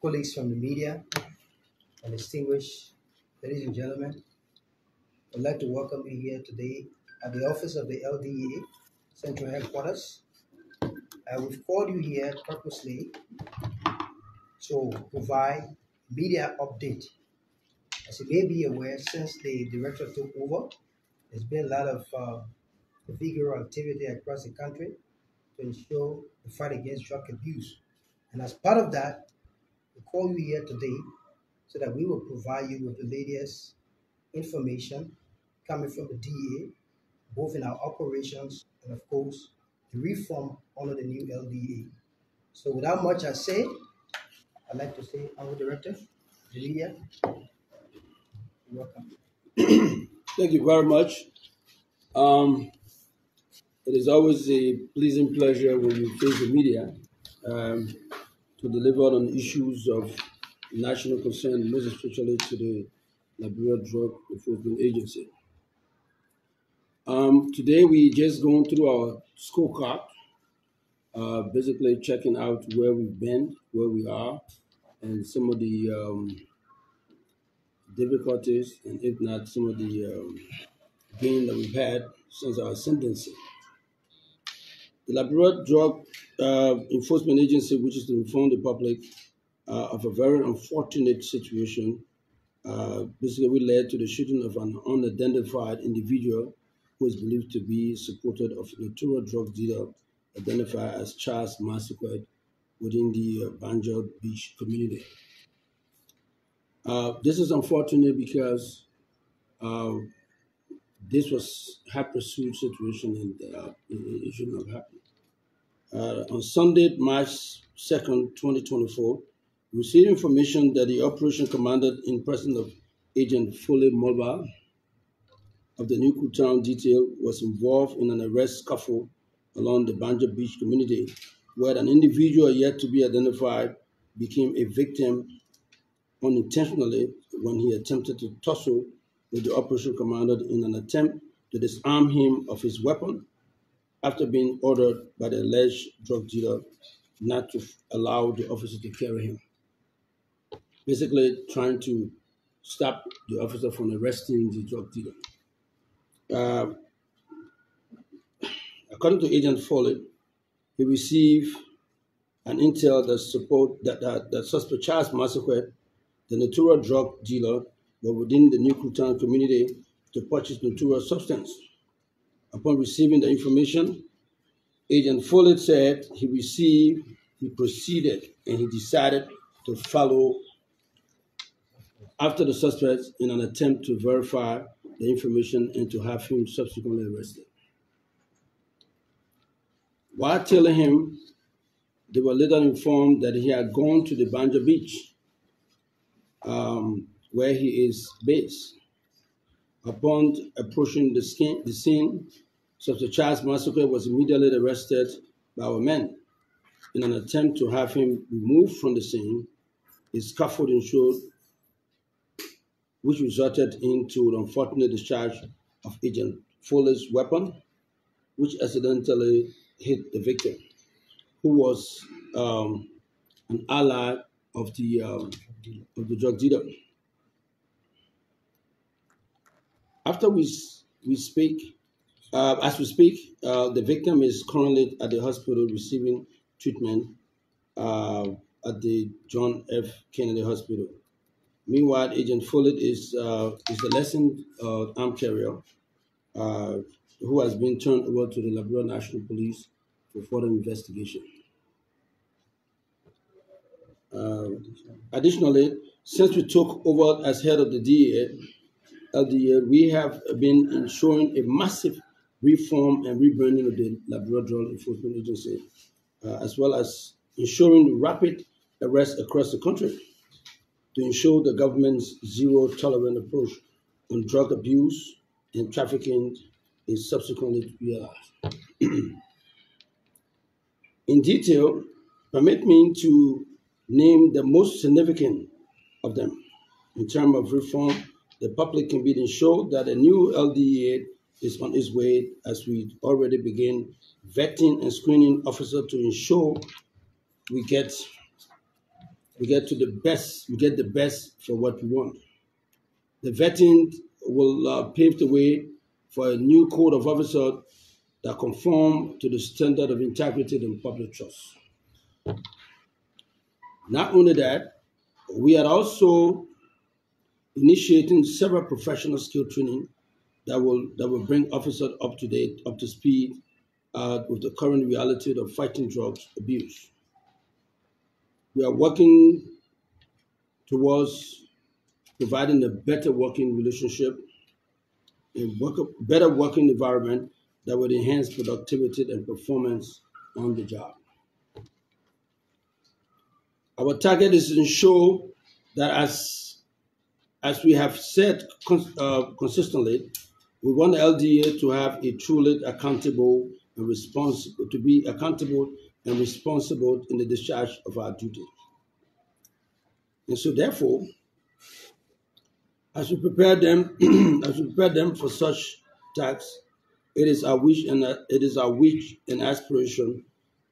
colleagues from the media, and distinguished ladies and gentlemen, I'd like to welcome you here today at the office of the LDEA Central Headquarters. We've called you here purposely to provide media update. As you may be aware, since the director took over, there's been a lot of vigorous activity across the country to ensure the fight against drug abuse. And as part of that, we call you here today so that we will provide you with the latest information coming from the DEA, both in our operations and, of course, the reform under the new LDEA. So without much I say, I'd like to say, our director, the media, you're welcome. Thank you very much. It is always a pleasing pleasure when you face the media to deliver on issues of national concern, most especially to the Liberia Drug Enforcement Agency. Today we just going through our scorecard, basically checking out where we've been, where we are, and some of the difficulties, and if not, some of the gain that we've had since our sentencing. The Liberia Drug Enforcement Agency, which is to inform the public of a very unfortunate situation, basically led to the shooting of an unidentified individual who is believed to be supported of a notorious drug dealer identified as Charles Massacre within the Banjo Beach community. This is unfortunate because this was a high pursuit situation and it shouldn't have happened. On Sunday, March 2nd, 2024, we received information that the operation commander in person of Agent Foley Mulba of the New Town detail was involved in an arrest scuffle along the Banjo Beach community, where an individual yet to be identified became a victim unintentionally when he attempted to tussle with the operation commander in an attempt to disarm him of his weapon after being ordered by the alleged drug dealer not to allow the officer to carry him. Basically trying to stop the officer from arresting the drug dealer. According to Agent Foley, he received an intel that support that suspect Charles Massacre, the notorious drug dealer, were within the New Town community to purchase notorious substance. Upon receiving the information, Agent Foley said he proceeded, and he decided to follow after the suspect in an attempt to verify the information and to have him subsequently arrested. While telling him, they were later informed that he had gone to the Banjo Beach, where he is based. Upon approaching the scene, Suspect Charles Massacre was immediately arrested by our men. In an attempt to have him removed from the scene, a scuffle ensued, which resulted into the unfortunate discharge of Agent Foley's weapon, which accidentally hit the victim, who was an ally of the drug dealer. After we speak, as we speak, the victim is currently at the hospital receiving treatment at the John F. Kennedy Hospital. Meanwhile, Agent Foley is the licensed armed carrier who has been turned over to the Liberia National Police for further investigation. Additionally, since we took over as head of the LDEA, we have been ensuring a massive reform and rebranding of the Liberia Drug Enforcement Agency, as well as ensuring rapid arrests across the country to ensure the government's zero-tolerance approach on drug abuse and trafficking is subsequently realized. In detail, permit me to name the most significant of them. In terms of reform, the public can be ensured that a new LDEA is on its way, as we already begin vetting and screening officers to ensure we get we get the best for what we want. The vetting will pave the way for a new code of officers that conform to the standard of integrity and public trust. Not only that, we are also initiating several professional skill training that will bring officers up to date, up to speed with the current reality of fighting drugs abuse. We are working towards providing a better working relationship, better working environment that will enhance productivity and performance on the job. Our target is to ensure that as we have said consistently, we want the LDEA to have a truly accountable and responsible, to be accountable and responsible in the discharge of our duty. And so therefore, as we prepare them, for such tasks, it is our wish and aspiration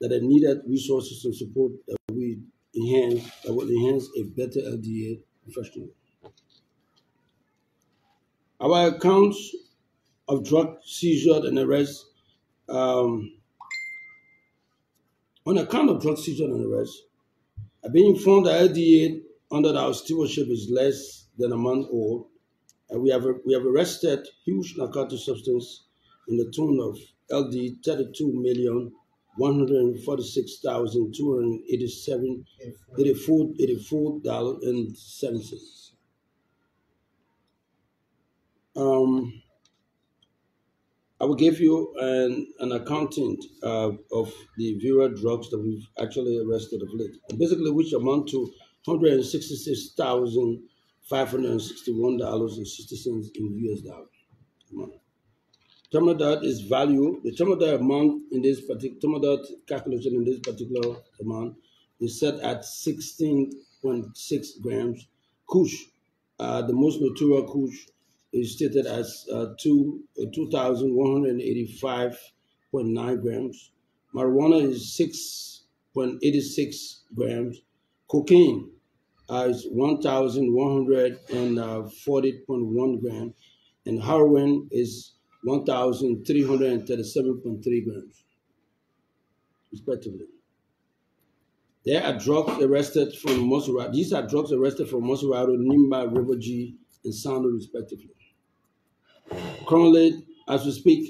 that the needed resources and support that will enhance a better LDEA professional. Our accounts of drug seizure and arrest, on account of drug seizure and arrest, I've been informed that LDEA under our stewardship is less than a month old, and we have arrested huge narcotic substance in the tune of LD $32,146,287.84. I will give you an accounting of the various drugs that we've actually arrested of late, basically which amount to $166,561.60 in US dollars. Terminal dot is value. The terminal dot amount in this particular calculation in this particular amount is set at 16.6 grams. Kush, the most notorious Kush, is stated as 2,185.9 grams. Marijuana is 6.86 grams. Cocaine is 1,140.1 grams. And heroin is 1,337.3 grams, respectively. There are drugs arrested from Monrovia. These are drugs arrested from Monrovia, Nimba, River G, and Sando, respectively. Currently, as we speak,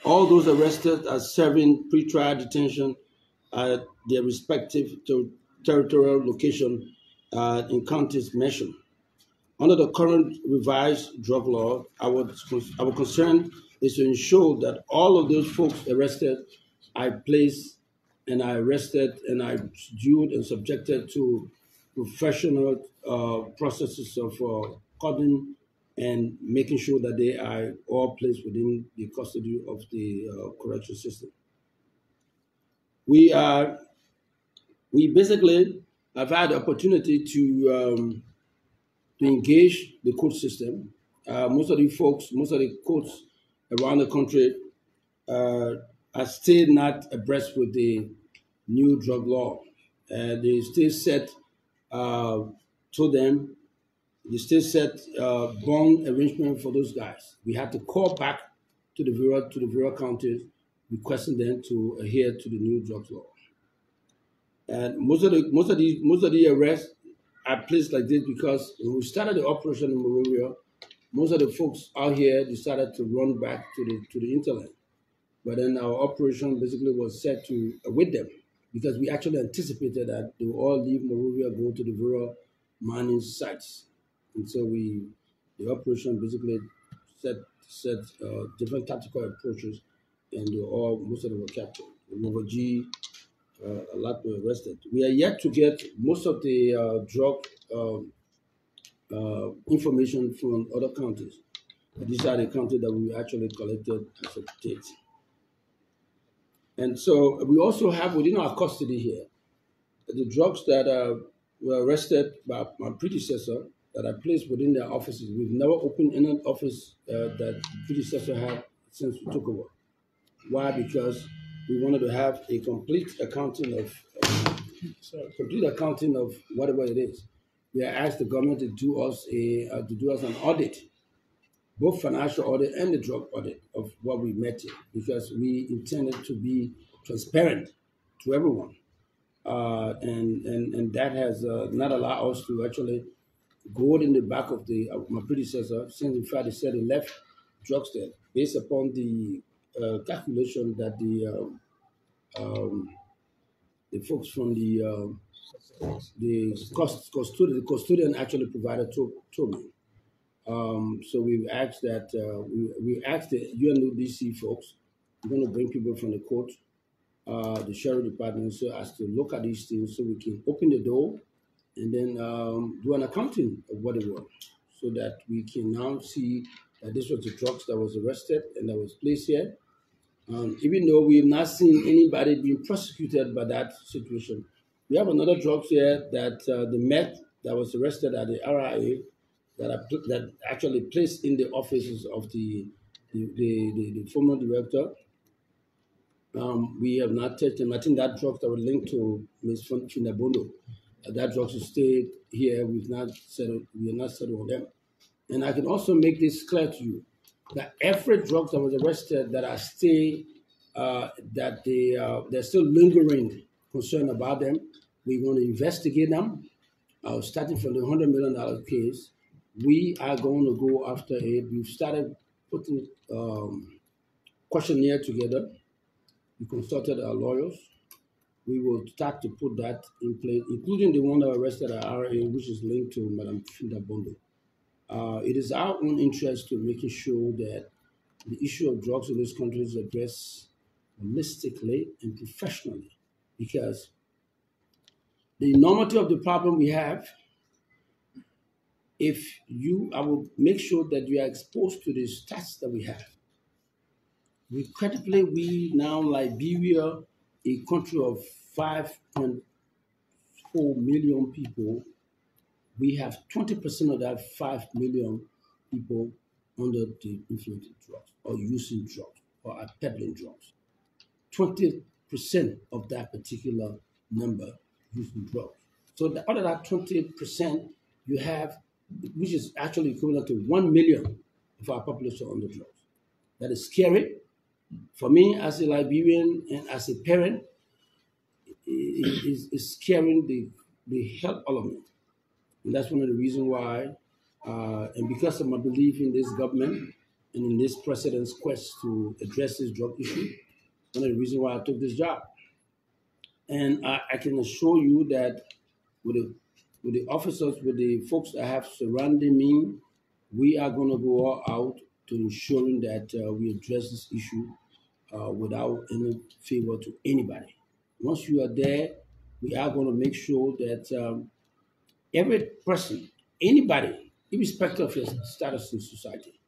all those arrested are serving pre-trial detention at their respective territorial location in counties mentioned. Under the current revised drug law, our concern is to ensure that all of those folks arrested are placed and are arrested and are due and subjected to professional processes of cutting and making sure that they are all placed within the custody of the correction system. We basically have had the opportunity to engage the court system. Most of the courts around the country are still not abreast with the new drug law. They still set bond arrangement for those guys. We had to call back to the various counties, requesting them to adhere to the new drug law. And most of the arrests are placed like this because when we started the operation in Monrovia, most of the folks out here decided to run back to the hinterland. But then our operation basically was set to await them because we actually anticipated that they will all leave Monrovia, go to the various mining sites. And so the operation basically set different tactical approaches, and most of them were captured. River G, a lot were arrested. We are yet to get most of the drug information from other counties. These are the counties that we actually collected as of date. And so we also have within our custody here the drugs that were arrested by my predecessor that are placed within their offices. We've never opened any office that the predecessor had since we took over. Why? Because we wanted to have a complete accounting of complete accounting of whatever it is. We have asked the government to do us an audit, both financial audit and the drug audit of what we met here, because we intended to be transparent to everyone, and that has not allowed us to actually go in the back of my predecessor, since in fact he said he left drugs there based upon the calculation that the folks from the custodian actually provided to me. So we've asked that we asked the UNODC folks. We're going to bring people from the court, the sheriff department, so as to look at these things, so we can open the door and then do an accounting of what it was, so that we can now see that this was the drugs that was arrested and that was placed here. Even though we have not seen anybody being prosecuted by that situation, we have another drugs here that the meth that was arrested at the RIA that actually placed in the offices of the former director. We have not touched them. I think that drugs that were linked to Ms. Finabondo, that drugs will stay here. We are not settled on them. And I can also make this clear to you that every drug that was arrested that are still they're still lingering concern about them. We're going to investigate them. Starting from the $100 million case, we are going to go after it. We've started putting questionnaire together. We consulted our lawyers. We will start to put that in place, including the one that arrested at RA, which is linked to Madam Finda Bondo. It is our own interest to making sure that the issue of drugs in this country is addressed holistically and professionally, because the enormity of the problem we have, I will make sure that you are exposed to the stats that we have. Incredibly, we now, Liberia, a country of 5.4 million people, we have 20% of that 5 million people under the influence of drugs or using drugs or are peddling drugs. 20% of that particular number using drugs. So the other that 20% you have, which is actually equivalent to 1 million of our population under drugs. That is scary. For me, as a Liberian and as a parent, is scaring the health element. And that's one of the reasons why, and because of my belief in this government and in this president's quest to address this drug issue, one of the reasons why I took this job. And I can assure you that with the officers, with the folks that have surrounding me, we are going to go all out to ensuring that we address this issue without any favor to anybody. Once you are there, we are going to make sure that every person, anybody, irrespective of your status in society,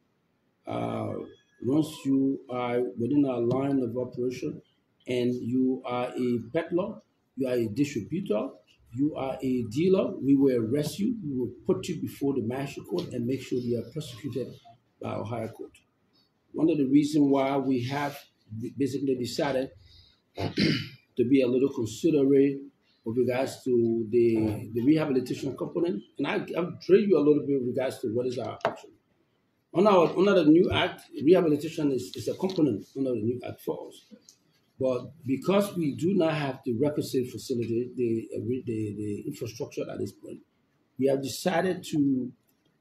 once you are within our line of operation and you are a peddler, you are a distributor, you are a dealer, we will arrest you, we will put you before the magistrate court and make sure you are prosecuted by our higher court. One of the reasons why we have basically decided to be a little considerate with regards to the rehabilitation component, and I'll drill you a little bit with regards to what is our action. Under the new act, rehabilitation is a component under the new act for us. But because we do not have the requisite facility, the infrastructure at this point, we have decided to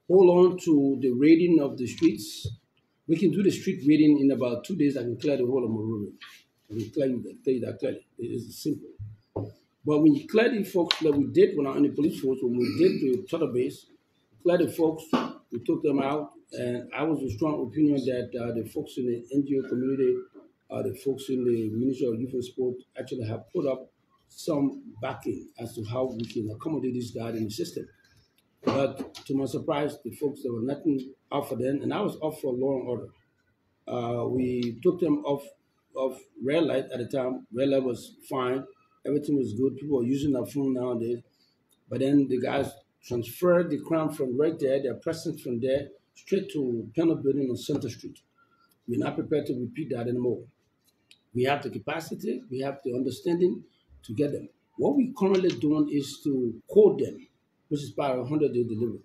hold on to the raiding of the streets. We can do the street raiding in about 2 days. I can clear the whole of Monrovia. I can tell you that clearly. It is simple. But when you clear the folks that we did when I was in the police force, when we did the total base, clear the folks, we took them out, and I was of strong opinion that the folks in the NGO community, the folks in the Ministry of Youth and Sport actually have put up some backing as to how we can accommodate this guy in the system. But to my surprise, the folks, there were nothing out for them, and I was off for law and order. We took them off red light at the time. Red light was fine. Everything was good. People are using their phone nowadays. But then the guys transferred the crime from right there, their presence from there, straight to Piano Building on Center Street. We're not prepared to repeat that anymore. We have the capacity, we have the understanding to get them. What we currently doing is to code them, which is part of 100-day delivery.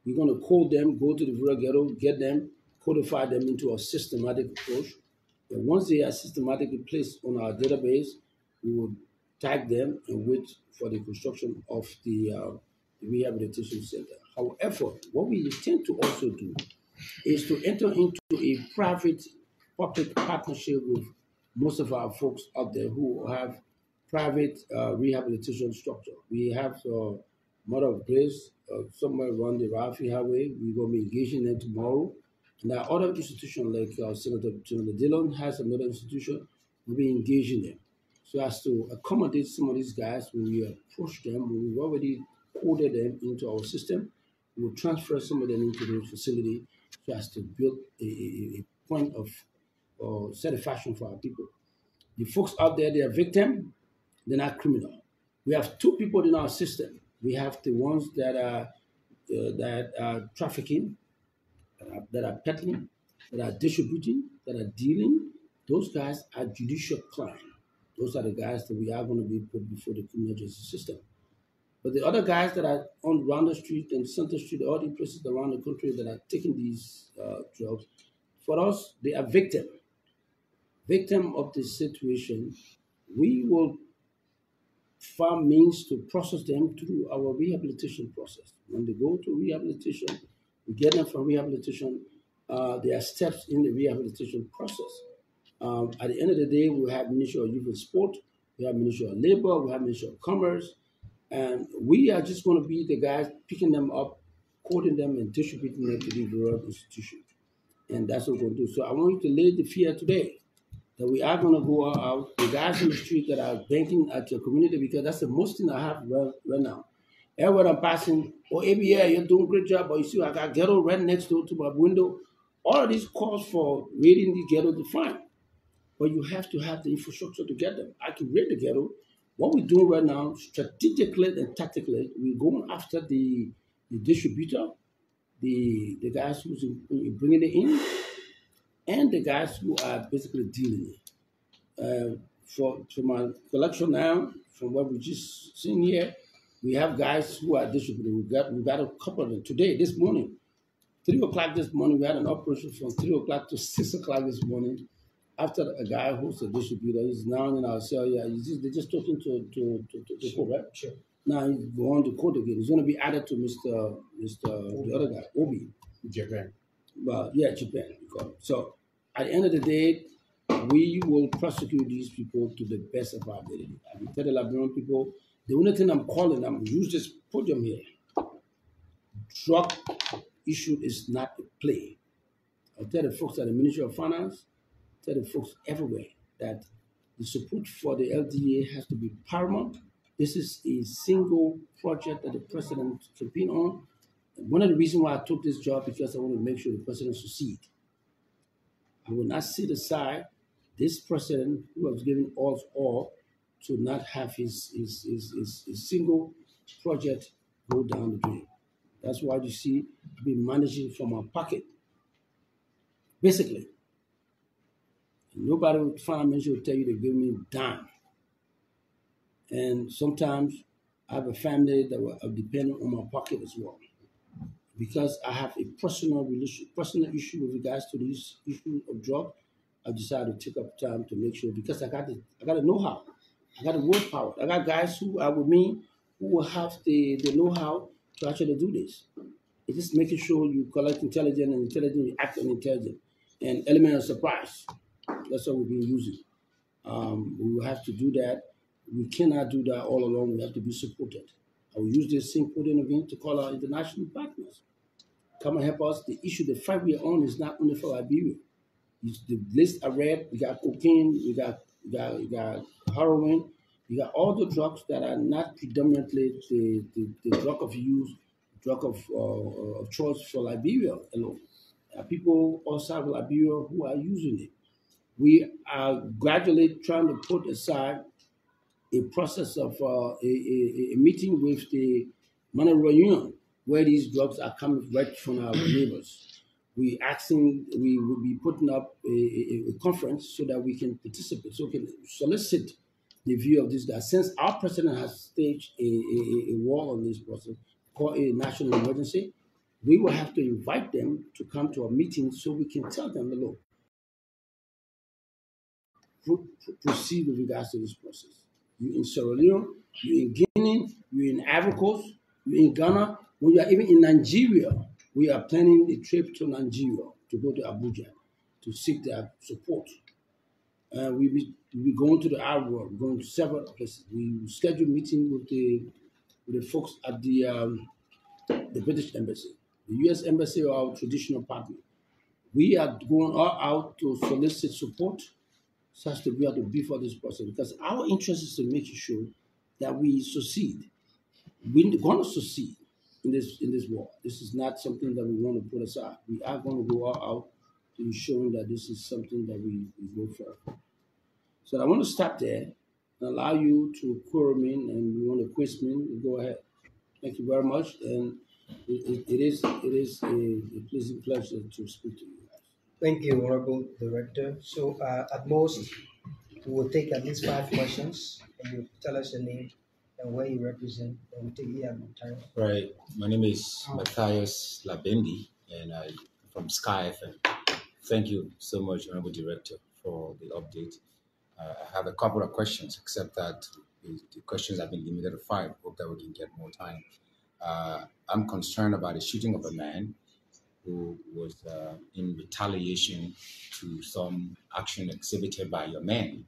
We're going to code them, go to the rural ghetto, get them, codify them into a systematic approach. And once they are systematically placed on our database, we will tag them and wait for the construction of the rehabilitation center. However, what we intend to also do is to enter into a private-public partnership with most of our folks out there who have private rehabilitation structure. We have Mother of Grace somewhere around the Rafi Highway. We're going to be engaging them tomorrow. And there are other institutions like Senator Dillon has another institution. We'll be engaging them so as to accommodate some of these guys. When we approach them, when we've already coded them into our system, we'll transfer some of them into the facility so as to build a point of satisfaction for our people. The folks out there, they are victim, they're not criminal. We have two people in our system. We have the ones that are trafficking, that are peddling, that are distributing, that are dealing. Those guys are judicial crime. Those are the guys that we are going to be put before the criminal justice system. But the other guys that are on Rounder Street and Center Street, all the places around the country that are taking these drugs, for us, they are victim of the situation. We will find means to process them through our rehabilitation process. When they go to rehabilitation, we get them from rehabilitation. There are steps in the rehabilitation process. At the end of the day, we have Ministry of Youth and Sport, we have Ministry of Labor, we have Ministry of Commerce, and we are just going to be the guys picking them up, coding them, and distributing them to the rural institutions. And that's what we're going to do. So I want you to lay the fear today that we are going to go out, the guys in the street that are banking at your community, because that's the most thing I have right now. Everywhere I'm passing, ABA, you're doing a great job, but you see, I got ghetto right next door to my window. All of these calls for raiding the ghetto to find. But you have to have the infrastructure to get them. I can raid the ghetto. What we're doing right now, strategically and tactically, we're going after the distributor, the guys who's bringing it in, and the guys who are basically dealing it. For my collection now, from what we just seen here, we have guys who are distributing. We got a couple of them today, this morning. 3 o'clock this morning, we had an operation from 3 o'clock to 6 o'clock this morning. After a guy who's a distributor, he's now in our cell. Yeah, they're just talking to court, right? Sure. Now he's going to court again. He's going to be added to Mr. the other guy, Obi. Japan. Well, yeah, Japan. So at the end of the day, we will prosecute these people to the best of our ability. I will tell the Liberian people, the only thing I'm calling them, use this podium here. Drug issue is not a play. I'll tell the folks at the Ministry of Finance, tell the folks everywhere that the support for the LDEA has to be paramount. This is a single project that the president campaigned on. One of the reasons why I took this job because I want to make sure the president succeeds. I will not sit aside this president who has given us all to not have his single project go down the drain. That's why you see we managing from our pocket. Basically, nobody with finance will tell you they give me a dime. And sometimes I have a family that are dependent on my pocket as well. Because I have a personal issue with regards to this issue of drug, I've decided to take up time to make sure, because I got the know-how, I got the willpower. I got guys who are with me who will have the know-how to actually do this. It's just making sure you collect intelligence, you act on intelligence, and element of surprise. That's what we've been using. We will have to do that. We cannot do that all alone. We have to be supported. I will use this same podium again to call our international partners. Come and help us. The issue, the fight we are on is not only for Liberia. The list I read, we got cocaine, we got heroin, we got all the drugs that are not predominantly the drug of use, drug of choice for Liberia alone. There are people outside of Liberia who are using it. We are gradually trying to put aside a process of a meeting with the Monrovia Union, where these drugs are coming right from our neighbors. We will be putting up a conference so that we can participate, so we can solicit the view of this guy. Since our president has staged a war on this process, called a national emergency, we will have to invite them to come to a meeting so we can tell them, look, proceed with regards to this process. You in Sierra Leone, you in Guinea, you in Ivory Coast, you in Ghana, we are even in Nigeria. We are planning a trip to Nigeria to go to Abuja to seek their support. We going to the Arab world, going to several places. We schedule meeting with the folks at the British Embassy, the U.S. Embassy, our traditional partner. We are going all out to solicit support such that we have to beef up this process because our interest is to make sure that we succeed. We're going to succeed in this war. This is not something that we want to put aside. We are going to go all out to ensuring that this is something that we go for. So I want to stop there and allow you to quorum in, and you want to quiz me, go ahead. Thank you very much, and it is a pleasant pleasure to speak to you guys. Thank you, Honorable Director. So at most, we will take at least 5 questions, and you tell us your name and where you represent, and we'll take it at a time. Right. My name is Matthias Labendi, and I'm from Sky FM. Thank you so much, Honorable Director, for the update. I have a couple of questions, except that the questions have been limited to 5. Hope that we can get more time. I'm concerned about the shooting of a man who was in retaliation to some action exhibited by your men.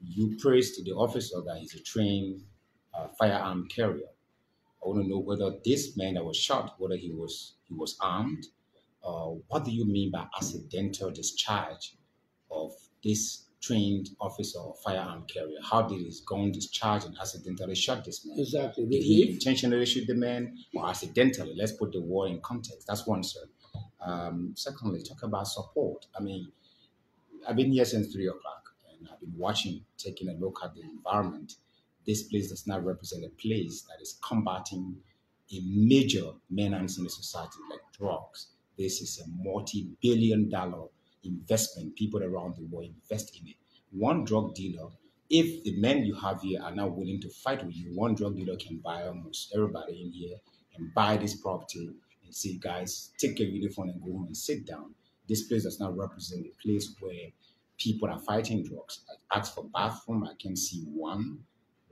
You praised the officer that he's a trained firearm carrier. I want to know whether this man that was shot, whether he was armed. What do you mean by accidental discharge of this trained officer or firearm carrier? How did his gun discharge and accidentally shot this man? Exactly. Did he intentionally shoot the man or accidentally? Let's put the war in context. That's one, sir. Secondly, talk about support. I mean, I've been here since 3 o'clock and I've been watching, taking a look at the environment. This place does not represent a place that is combating a major menace in the society like drugs. This is a multi-billion-dollar investment. People around the world invest in it. One drug dealer, if the men you have here are not willing to fight with you, one drug dealer can buy almost everybody in here and buy this property and say, guys, take your uniform and go home and sit down. This place does not represent a place where people are fighting drugs. I asked for bathroom, I can see one.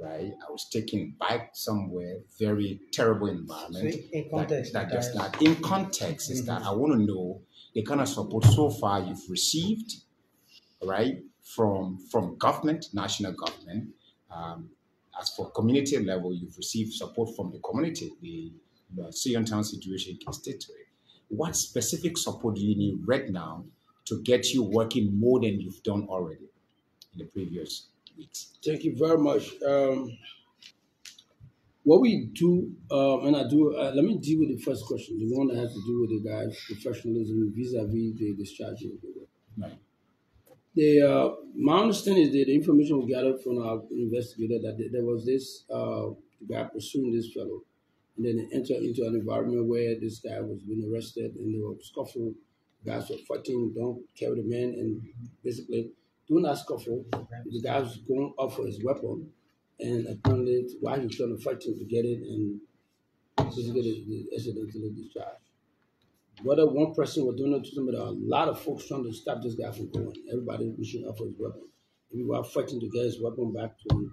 Right, I was taking bike somewhere, very terrible environment. So in context, that does not. In context, is that I want to know the kind of support so far you've received, right, from government, national government. As for community level, you've received support from the community. The Sion Town situation can state to it. What specific support do you need right now to get you working more than you've done already in the previous weeks? Thank you very much. What we do, and I do, let me deal with the first question, the one that has to do with the guy's professionalism vis-a-vis the discharging of the work. Right. My understanding is that the information we gathered from our investigator that there was this guy pursuing this fellow, and then they entered into an environment where this guy was being arrested, and they were scuffling. Guys were fighting, don't carry the man, and basically doing that scuffle. The guy was going up for his weapon, and apparently while he was trying to fight him to get it, and basically the accidentally discharged. Whether one person was doing it to somebody, a lot of folks trying to stop this guy from going. Everybody reaching up for his weapon. And we were fighting to get his weapon back to him,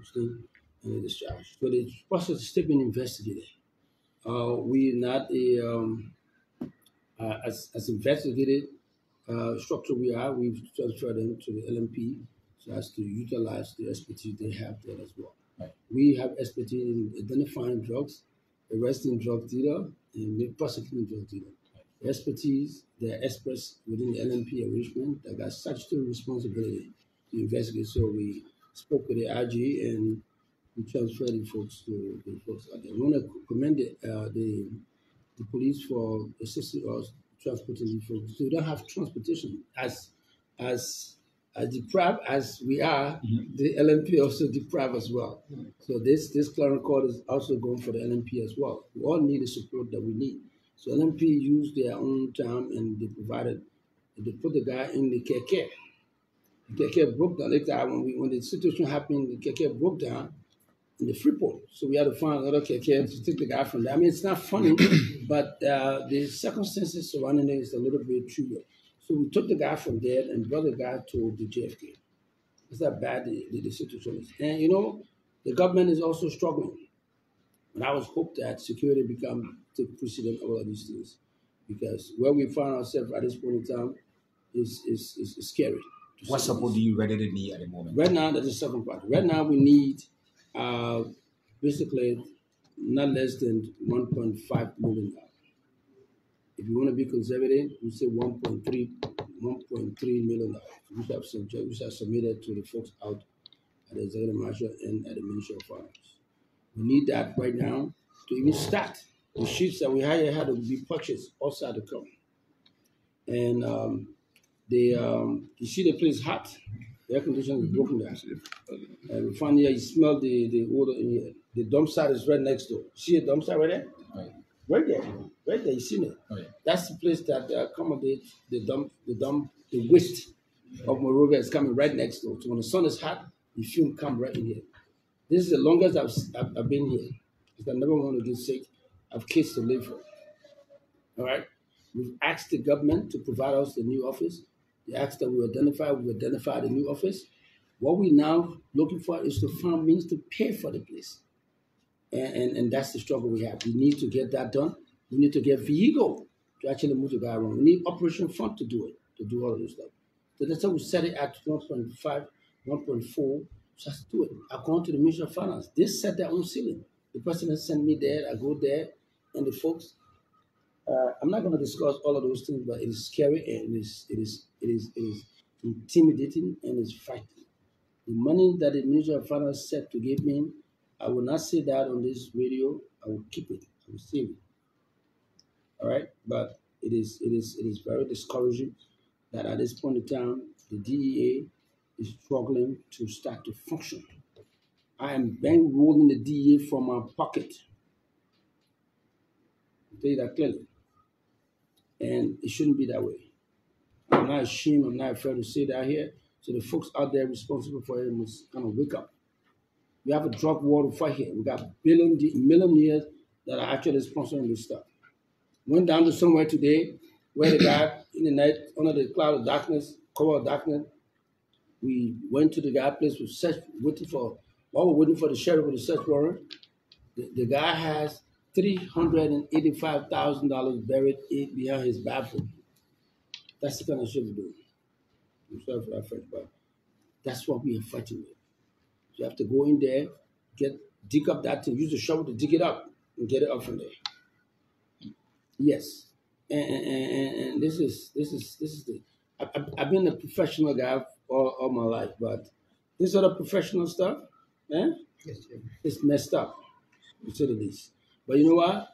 and he discharged. So the process is still being investigated. We not as investigated structure we are. We've transferred them to the LMP so as to utilize the expertise they have there as well. Right. We have expertise in identifying drugs, arresting drug dealer, and prosecuting drug dealer. The expertise, they're experts within the LMP arrangement that got statutory responsibility to investigate. So we spoke with the IG and we transferred the folks to the folks out there. I want to commend the police for assisting us transporting the folks. So we don't have transportation as deprived as we are. The LNP also deprived as well. So this clearing code is also going for the LNP as well. We all need the support that we need. So LNP used their own time and they put the guy in the care. The keke broke down later when the situation happened. The keke broke down in the Freeport, so we had to find another keke to take the guy from there. I mean, it's not funny, but the circumstances surrounding it is a little bit trivial. So we took the guy from there and brought the guy to the JFK. It's that bad the situation is, and the government is also struggling. And I was hope that security become take precedent over these things, because where we find ourselves at this point in time is scary. What support do you readily need at the moment? Right now, that's the second part. Right now, we need basically not less than $1.5 million. If you want to be conservative, we say $1.3 million, which have submitted to the folks out at the Executive Marshal and at the Ministry of Finance. We need that right now to even start. The ships that we had to be purchased outside the country. And you see the place hot. The air conditioner is broken down. And we find here, you smell the odor in here. The dump site is right next door. See a dump site right there? Right. Right there. Right there, you see it. Oh, yeah. That's the place that accommodates the waste of Monrovia is coming right next door. So when the sun is hot, the fume come right in here. This is the longest I've been here, because I never want to get sick. I have kids to live for. All right? We've asked the government to provide us the new office. They asked that we identify the new office. What we now looking for is to find means to pay for the place. And that's the struggle we have. We need to get that done. We need to get vehicle to actually move the guy around. We need operation fund to do it, to do all of this stuff. So that's why we set it at 1.5, 1.4, just do it. According to the Ministry of Finance, they set their own ceiling. The president sent me there, I go there, and the folks, I'm not going to discuss all of those things, but it is scary and it is intimidating and it's frightening. The money that the Ministry of Finance said to give me, I will not say that on this radio. I will keep it. I will save it. All right, but it is very discouraging that at this point in time, the DEA is struggling to start to function. I am bankrolling the DEA from my pocket. I'll tell you that clearly. And it shouldn't be that way. I'm not ashamed, I'm not afraid to say that here. So the folks out there responsible for it must kind of wake up. We have a drug war to fight here. We got millionaires that are actually sponsoring this stuff. Went down to somewhere today where the guy in the night, under the cloud of darkness, cover of darkness, we went to the guy's place, while we're waiting for the sheriff with the search warrant. The guy has $385,000 buried behind his bathroom. That's the kind of shit we're doing. I'm sorry for that French, but that's what we are fighting with. You have to go in there, dig up that thing, use the shovel to dig it up and get it up from there. Yes, and this is the. I've been a professional guy all my life, but this other professional stuff, it's messed up, to say the least. But you know what?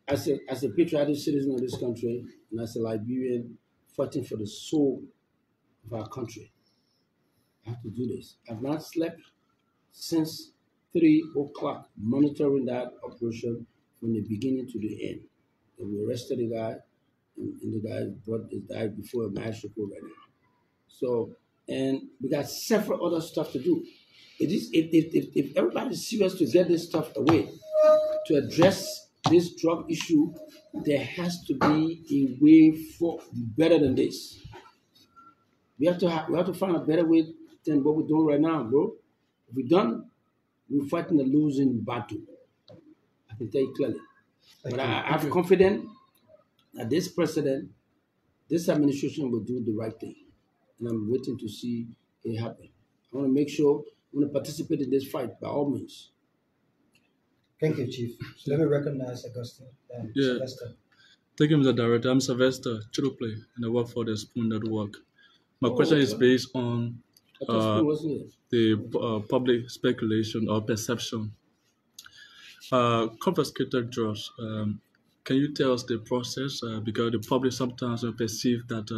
As a patriotic citizen of this country, and as a Liberian fighting for the soul of our country, I have to do this. I've not slept since 3 o'clock, monitoring that operation from the beginning to the end. And we arrested the guy, and the guy died before a magistrate court right now. So, and we got several other stuff to do. If everybody's serious to get this stuff away, to address this drug issue, there has to be a way for better than this. We have to find a better way than what we're doing right now, bro. If we're done, we're fighting a losing battle. I can tell you clearly. But I have confidence that this president, this administration will do the right thing. And I'm waiting to see it happen. I want to make sure, I want to participate in this fight by all means. Thank you, Chief. So let me recognize Augustine and Sylvester. Thank you, Mr. Director. I'm Sylvester Chidople, and I work for the Spoon Network. My question is based on the public speculation or perception. Confiscated drugs. Can you tell us the process? Because the public sometimes perceive that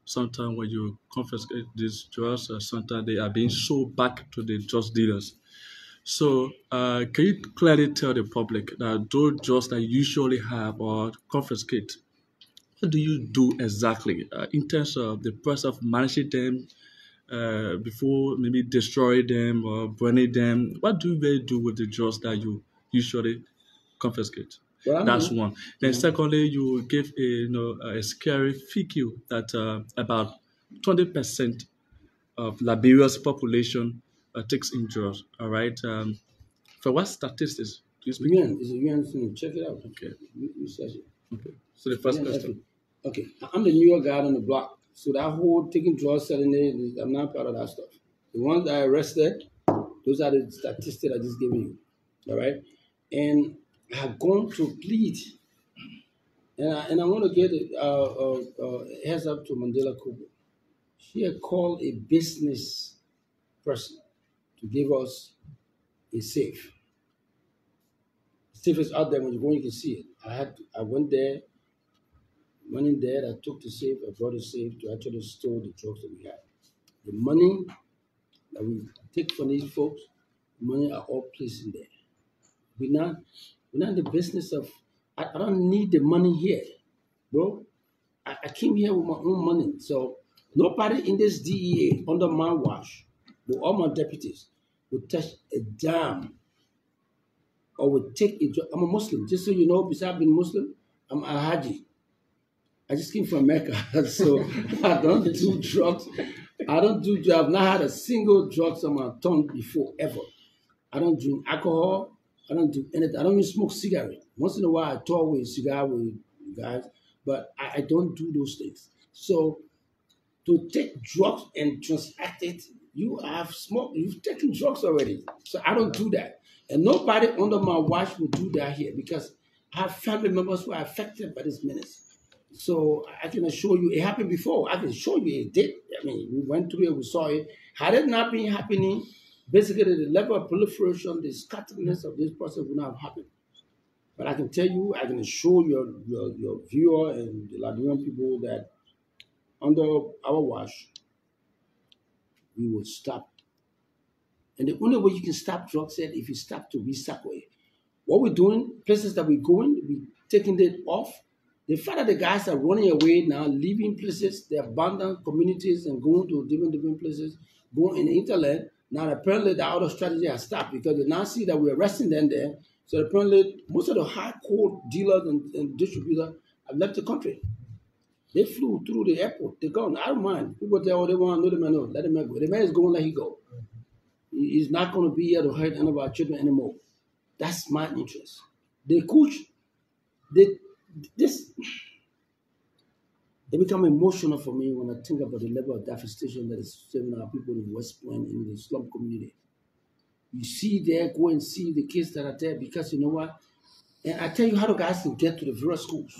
sometimes when you confiscate these drugs, sometimes they are being sold back to the drug dealers. So can you clearly tell the public that those drugs that you usually have or confiscate, what do you do exactly in terms of the process of managing them, before maybe destroy them or burning them? What do they do with the drugs that you usually confiscate? But I That's mean, one. Then secondly, you give a scary figure that about 20% of Liberia's population takes in drugs. All right. For what statistics do you speak? UN is a UN thing. Check it out. Okay. Research it. Okay. So the first UN question. effort. Okay, I'm the newer guy on the block. So that whole taking drugs, selling it, I'm not part of that stuff. The ones that I arrested, those are the statistics I just gave you. All right? And I have gone to plead. And I want to get a heads up to Mandela Kubo. She had called a business person to give us a safe. The safe is out there. When you go, you can see it. I went there, went in there, I took the safe, I brought the safe to actually store the drugs that we had. The money that we take from these folks, the money are all placed in there. We're not in the business of, I don't need the money here, bro. I came here with my own money. So nobody in this DEA under my watch, with all my deputies, would touch a dime or would take a drug. I'm a Muslim. Just so you know, besides being Muslim, I'm a Haji. I just came from Mecca, so I don't do drugs. I've not had a single drugs on my tongue before, ever. I don't drink alcohol. I don't do anything. I don't even smoke cigarette. Once in a while, I talk with a cigar with you guys, but I don't do those things. So to take drugs and transact it, you've taken drugs already. So I don't do that. And nobody under my watch will do that here because I have family members who are affected by this menace. So I can assure you, it happened before. I can show you it did. I mean, we went through it, we saw it. Had it not been happening, basically the level of proliferation, the scatterness of this process would not have happened. But I can tell you, I can assure your viewer and the Liberian people that under our watch, we will stop. And the only way you can stop drugs is if you stop to recycle it. What we're doing, places that we're going, we're taking it off. The fact that the guys are running away now, leaving places, they abandon communities and going to different places, going in the interland. Now apparently the other strategy has stopped because they now see that we're arresting them there. So apparently most of the hardcore dealers and distributors have left the country. They flew through the airport. They're gone. I don't mind. People tell, they want to know the man. No, let the man go. The man is going, let him go. He's not going to be here to hurt any of our children anymore. That's my interest. They coach. They become emotional for me when I think about the level of devastation that is serving our people in West Point, in the slum community. You see there, go and see the kids that are there because you know what? And I tell you how the guys can get to the various schools.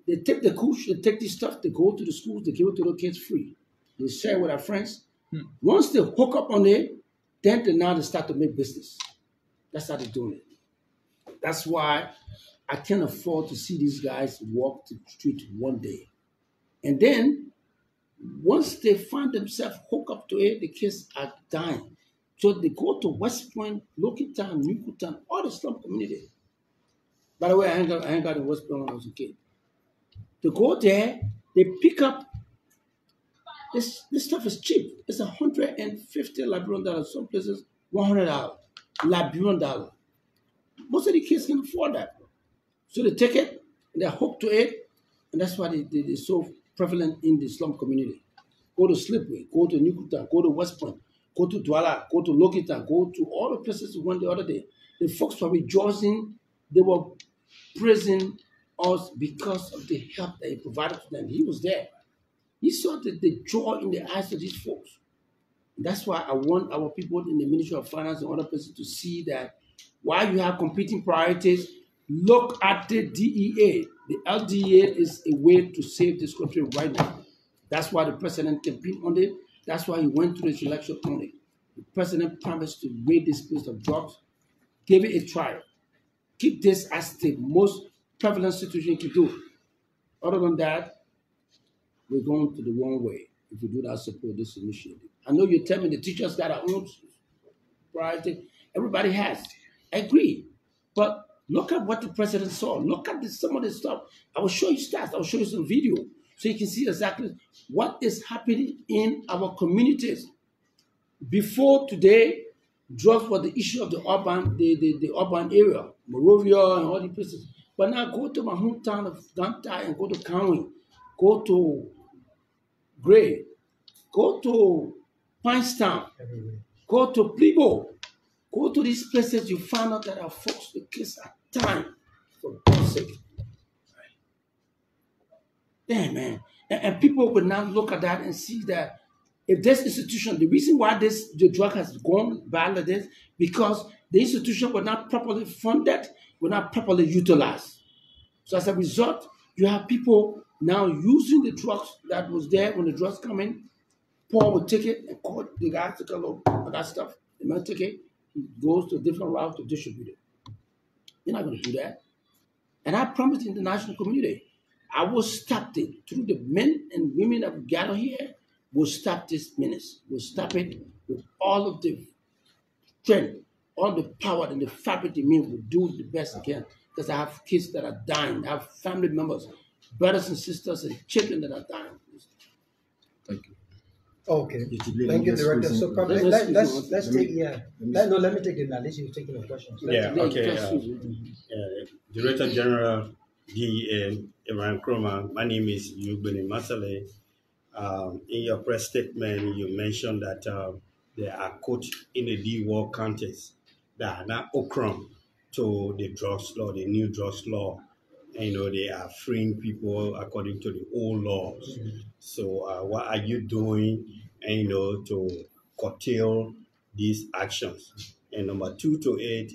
They take the coach, they take this stuff, they go to the schools, they give it to the kids free. They share with our friends. Once they hook up on it, then they start to make business. That's how they're doing it. That's why I can't afford to see these guys walk the street one day. And then, once they find themselves hooked up to it, the kids are dying. So they go to West Point, Loki Town, Nuku Town, all the slum community. By the way, I hang out in West Point when I was a kid. They go there, they pick up, this stuff is cheap. It's $150 Liberian dollars, some places $100 Liberian dollar. Most of the kids can afford that. So they take it, and they're hooked to it, and that's why they're so prevalent in the slum community. Go to Slipway, go to Nukuta, go to West Point, go to Douala, go to Lokita, go to all the places we went the other day. The folks were rejoicing. They were praising us because of the help that he provided to them. He was there. He saw the joy in the eyes of these folks. And that's why I want our people in the Ministry of Finance and other places to see that while you have competing priorities, look at the DEA. The LDEA is a way to save this country right now. That's why the president campaigned on it. That's why he went through the election on it. The president promised to rid this place of drugs. Give it a try. Keep this as the most prevalent situation you can do. Other than that, we're going to the wrong way if we do not support this initiative. I know you tell me the teachers got our own priority. Everybody has. I agree. But look at what the president saw. Look at some of this stuff. I will show you stats. I will show you some video so you can see exactly what is happening in our communities. before today, drugs were the issue of the urban area, Monrovia and all the places. But now go to my hometown of Dantai and go to County, go to Gray, go to Pinestown, Everywhere. go to Plebo, go to these places, you find out that our folks, the kids are dying for God's sake. Damn, man. And people will now look at that and see that if this institution, the reason why the drug has gone bad like this, because the institution was not properly funded, were not properly utilized. So as a result, you have people now using the drugs that was there when the drugs come in. Paul will take it and call the guy to go all that stuff. The man take it, he goes to a different route to distribute it. You're not going to do that. And I promised the international community, I will stop it through the men and women that will gather here. We'll stop this menace. We'll stop it with all of the strength, all the power and the fabric in me. Will do the best I can. Because I have kids that are dying. I have family members, brothers and sisters and children that are dying. Thank you. Okay. Thank you, Director. So probably let's take let me take it now. Unless you're taking a question. Yeah. Okay. Director General DEA Iran Kromah. My name is Yubini Masale. In your press statement, you mentioned that there are quote in the D-war counties that are not okram to the drugs law, the new drugs law. And, they are freeing people according to the old laws. So what are you doing, to curtail these actions? And number 2 to 8,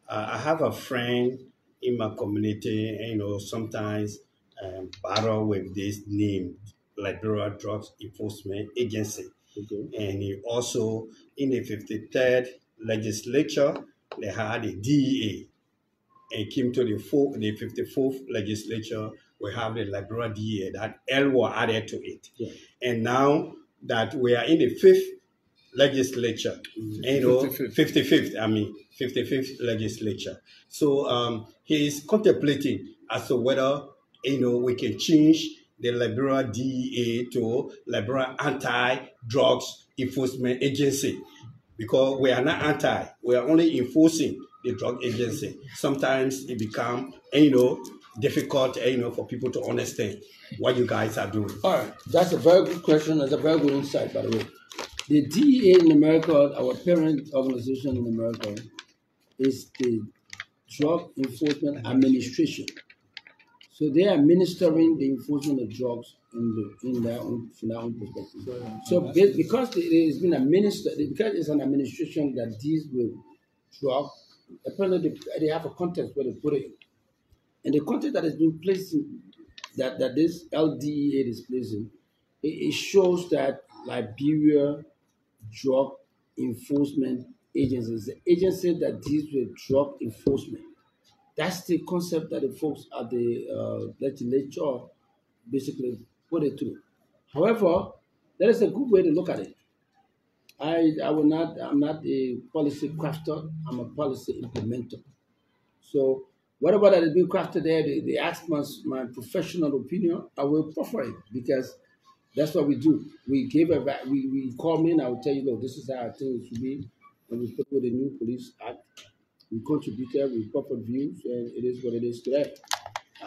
I have a friend in my community, sometimes battle with this name, Liberia Drugs Enforcement Agency. Okay. And he also, in the 53rd legislature, they had a DEA. And came to the 54th legislature, we have the Liberia DEA, that L were added to it. Yeah. And now that we are in the 5th legislature, 55th legislature. So he is contemplating as to whether, we can change the Liberia DEA to Liberia Anti-Drugs Enforcement Agency. Because we are not anti, we are only enforcing the drug agency. Sometimes it becomes, difficult, for people to understand what you guys are doing. All right, that's a very good question. That's a very good insight, by the way. The DEA in America, our parent organization in America, is the Drug Enforcement Administration. So they are administering the enforcement of drugs in their own perspective. So because it has been administered, because it's an administration that deals with drugs, apparently they have a context where they put it in. And the context that has been placed in, that this LDEA is placing, it shows that Liberia Drug Enforcement Agency is the agency that deals with drug enforcement. That's the concept that the folks at the legislature basically put it through. However, that is a good way to look at it. I'm not a policy crafter, I'm a policy implementer. So whatever that is being crafted there, they ask my professional opinion, I will proffer it because that's what we do. We call me and I will tell you, look, this is how I think it should be. And we put with the new police act. We contributed, we proffered views, and it is what it is today.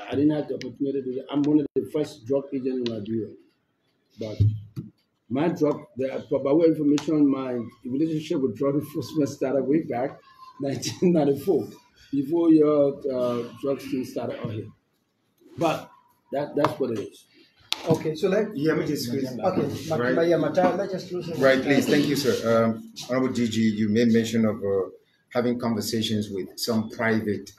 I didn't have the opportunity to. I'm one of the first drug agents in Liberia. But my drug, by way of information, my relationship with drug enforcement started way back, 1994, before your drug team started out here. But that's what it is. Okay, so let me just squeeze. Okay, let's just close. Right, please. Thank you, sir. Honorable DG, you made mention of having conversations with some private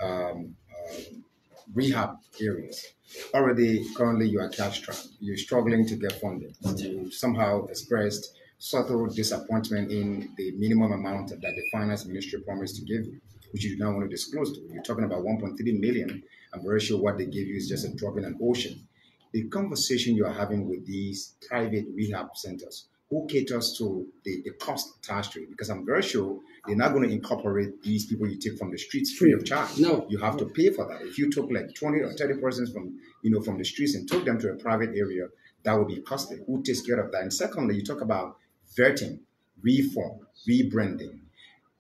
rehab areas. Currently, you are cash-strapped. You're struggling to get funding. You somehow expressed subtle disappointment in the minimum amount that the finance ministry promised to give you, which you do not want to disclose to. You're talking about 1.3 million. I'm very sure what they give you is just a drop in an ocean. The conversation you are having with these private rehab centers, who caters to the cost attached to it? Because I'm very sure they're not going to incorporate these people you take from the streets free of charge. No. You have to pay for that. If you took like 20 or 30 persons from the streets and took them to a private area, that would be costly. Who takes care of that? And secondly, you talk about vetting reform, rebranding.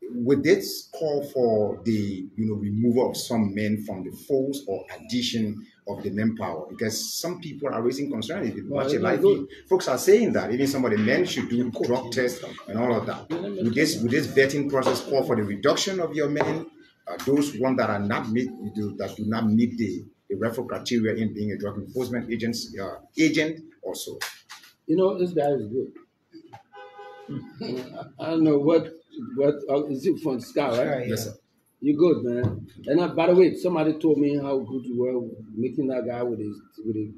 Would this call for the removal of some men from the force or addition of the manpower? Because some people are raising concerns. If you watch it live, folks are saying that even some of the men should do drug tests and all of that. Would this vetting process call for the reduction of your men, those ones that are not that do not meet the referral criteria in being a drug enforcement agent or so? This guy is good. I don't know what is it from Sky, right? Yeah. Yes, sir. You're good, man. And by the way, somebody told me how good you were making that guy with a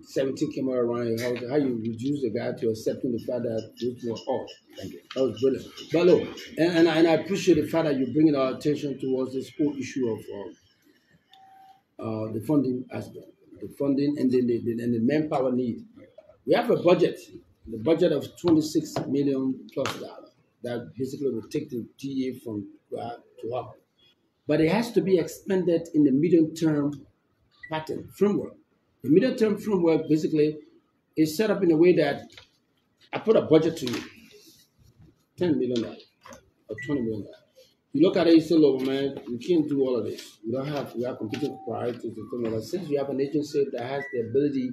17 camera around your house. How you reduce the guy to accepting the fact that those were off. Thank you. That was brilliant. But look, and I appreciate the fact that you're bringing our attention towards this whole issue of the funding aspect, the funding and the manpower need. We have a budget, the budget of $26 million plus that basically will take the DA from to up. But it has to be expanded in the medium-term pattern framework. The medium-term framework basically is set up in a way that I put a budget to you, $10 million or $20 million. You look at it, you say, look, man, we can't do all of this. We have competing priorities and things like that. Since we have an agency that has the ability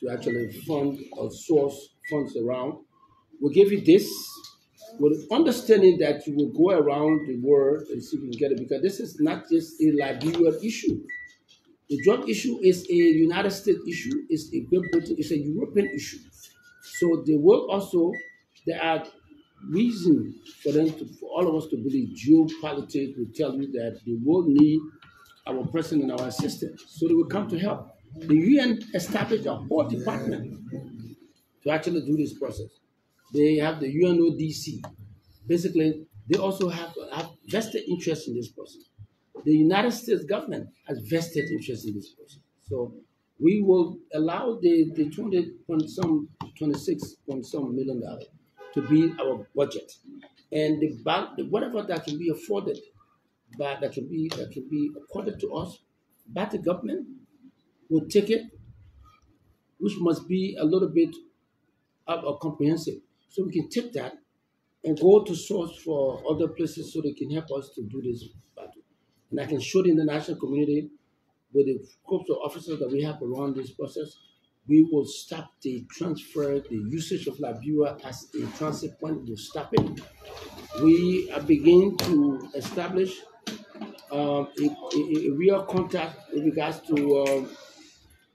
to actually fund or source funds around, we'll give you this with understanding that you will go around the world and see if you can get it, because this is not just a Liberia issue. The drug issue is a United States issue, it's a Great Britain, it's a European issue. So there are reasons for all of us to believe geopolitics will tell you that the world need our president and our assistance, so they will come to help. The UN established a whole department to actually do this process. They have the UNODC. Basically, they also have vested interest in this process. The United States government has vested interest in this process. So we will allow the 26 million to be our budget, and whatever that can be afforded, but that can be accorded to us by the government, will take it, which must be a little bit comprehensive. So we can take that and go to source for other places so they can help us to do this battle. And I can show the international community with the groups of officers that we have around this process, we will stop the transfer, the usage of Liberia as a transit point. We'll stop it. We are beginning to establish a real contact with regards to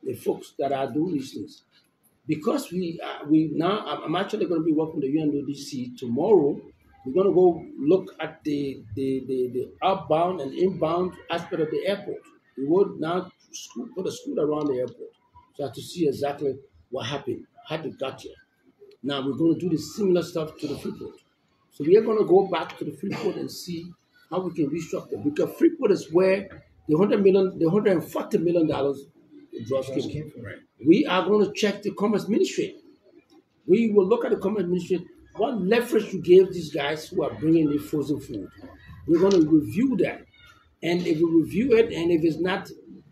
the folks that are doing these things. Because I'm actually going to be working with the UNODC tomorrow. We're going to go look at the outbound and inbound aspect of the airport. We will now put a school around the airport so to see exactly what happened, how they got here. Now we're going to do the similar stuff to the Freeport. So we are going to go back to the Freeport and see how we can restructure, because Freeport is where the $140 million drugs came from. Right. We are going to check the Commerce Ministry. We will look at the Commerce Ministry. What leverage you gave these guys who are bringing in frozen food? We're going to review that. And if we review it, and if it's not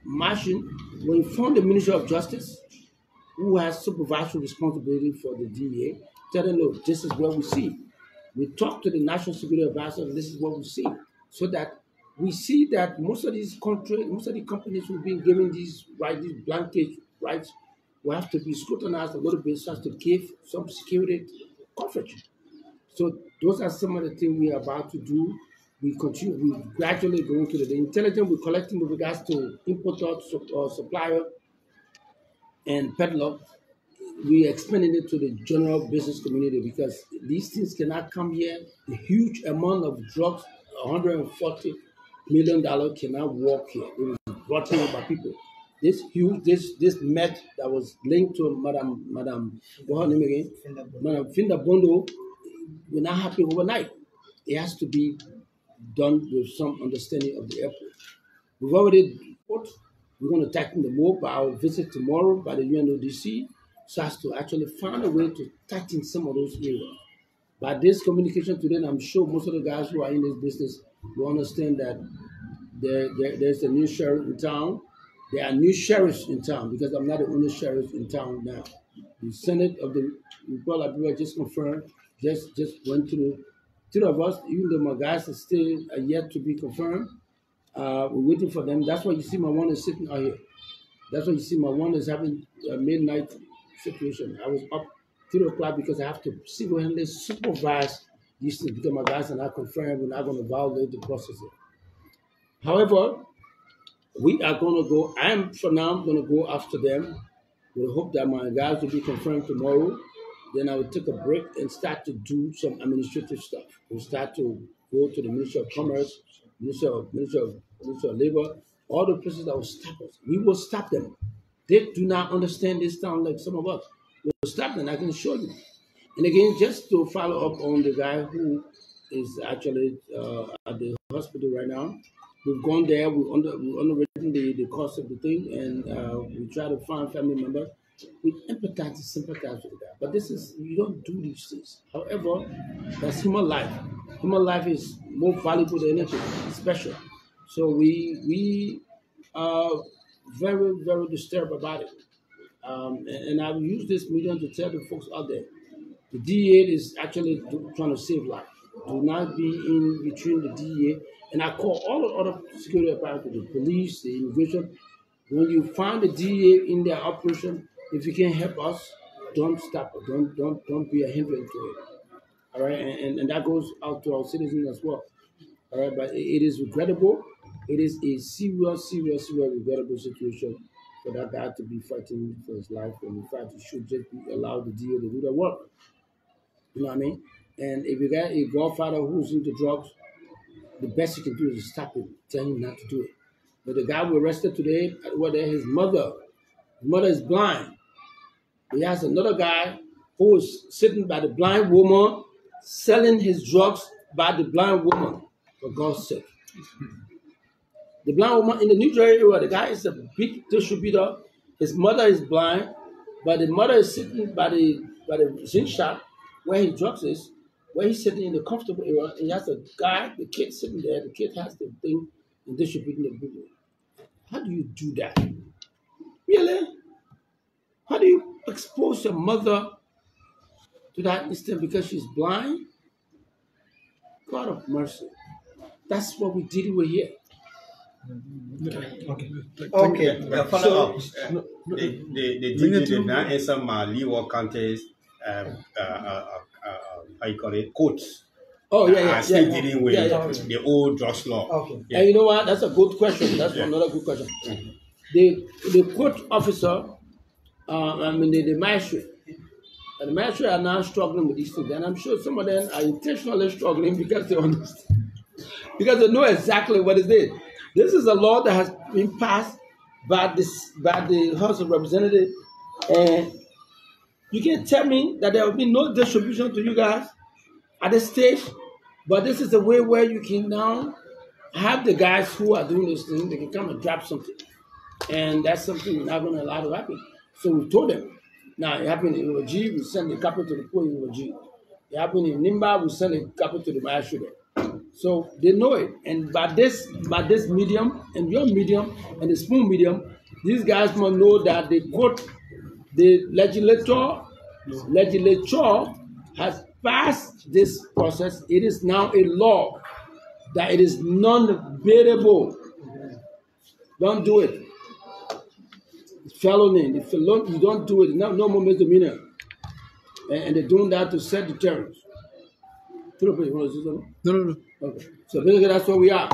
matching, we'll inform the Ministry of Justice, who has supervisory responsibility for the DEA, tell them, look, this is what we see. We talk to the National Security Advisor, and this is what we see. So that we see that most of the companies who've been given these blanket rights will have to be scrutinized a little bit so as to give some security coverage. So those are some of the things we are about to do. We gradually go into the intelligence we're collecting with regards to importer, supplier, and peddler. We are expanding it to the general business community, because these things cannot come here. The huge amount of drugs, $140 million, cannot walk here. It was brought in by people. This meth that was linked to Madam what's her name again? Madam Finda Bondo will not happen overnight. It has to be done with some understanding of the airport. We've already we're going to tighten the mobile visit tomorrow by the UNODC, so as to actually find a way to tighten some of those areas. By this communication today, I'm sure most of the guys who are in this business will understand that there's a new sheriff in town. There are new sheriffs in town, because I'm not the only sheriff in town now. The Senate of the Liberia just confirmed, just went through three of us, even though my guys are still yet to be confirmed. We're waiting for them. That's why you see my one is sitting out here. That's why you see my one is having a midnight situation. I was up 3 o'clock because I have to single-handedly supervise these things because my guys are not confirmed. We're not going to violate the process. However, we are going to go. I'm for now going to go after them. We hope that my guys will be confirmed tomorrow. Then I will take a break and start to do some administrative stuff. We'll start to go to the Ministry of Commerce, Ministry of Labor, all the places that will stop us. We will stop them. They do not understand this town like some of us. We'll stop them. I can assure you. And again, just to follow up on the guy who is actually at the hospital right now, we've gone there. We've underwritten the cost of the thing, and we try to find family members. We empathize and sympathize with the guy. But this is, you don't do these things. However, that's human life. Human life is more valuable than anything, special. So we are very, very disturbed about it. And I've used this medium to tell the folks out there, the DEA is actually trying to save life. Do not be in between the DEA. And I call all the other security apparatus, the police, the immigration. When you find the DEA in their operation, if you can help us, don't stop it. Don't be a hindrance to it. All right, and that goes out to our citizens as well. All right, but it is regrettable. It is a serious regrettable situation for that guy to be fighting for his life. And in fact, he should just be allowed the DEA to do their work. You know what I mean? And if you got a godfather who's into drugs, the best you can do is stop him, tell him not to do it. But the guy we arrested today, his mother is blind. He has another guy who is sitting by the blind woman, selling his drugs by the blind woman, for God's sake. The blind woman in the New Jersey area, the guy is a big distributor. His mother is blind, but the mother is sitting by the zinc shop where his drugs is, where he's sitting in the comfortable area. And he has a guy, the kid sitting there. The kid has the thing and distributing the video. How do you do that? Really? How do you expose your mother to that instant because she's blind? God of mercy. That's what we're dealing with here. Okay. Follow up. The DG did not answer my legal contest. How you call it? Courts. Oh yeah. Still dealing with the old drugs law. Okay. Yeah. And you know what? That's a good question. That's another good question. The court officer, the magistrate. And the magistrate are now struggling with these things, and I'm sure some of them are intentionally struggling because they understand, because they know exactly what it is. This is a law that has been passed by the House of Representatives, and you can't tell me that there will be no distribution to you guys at this stage. But this is a way where you can now have the guys who are doing this thing, they can come and drop something, and that's something we're not going to allow to happen. So we told them. Now, it happened in Uwaji, we send a copy to the poor in Uwaji. It happened in Nimba, we send a copy to the magistrate. So they know it. And by this medium, and your medium, and the spoon medium, these guys must know that the legislature has passed this process. It is now a law that it is non-bearable. Don't do it. Felony. If you don't do it, no more misdemeanor. And they're doing that to set deterrence. You want to say something? No. Okay. So basically, that's where we are.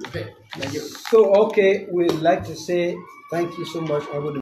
Okay. Thank you. So, we'd like to say thank you so much,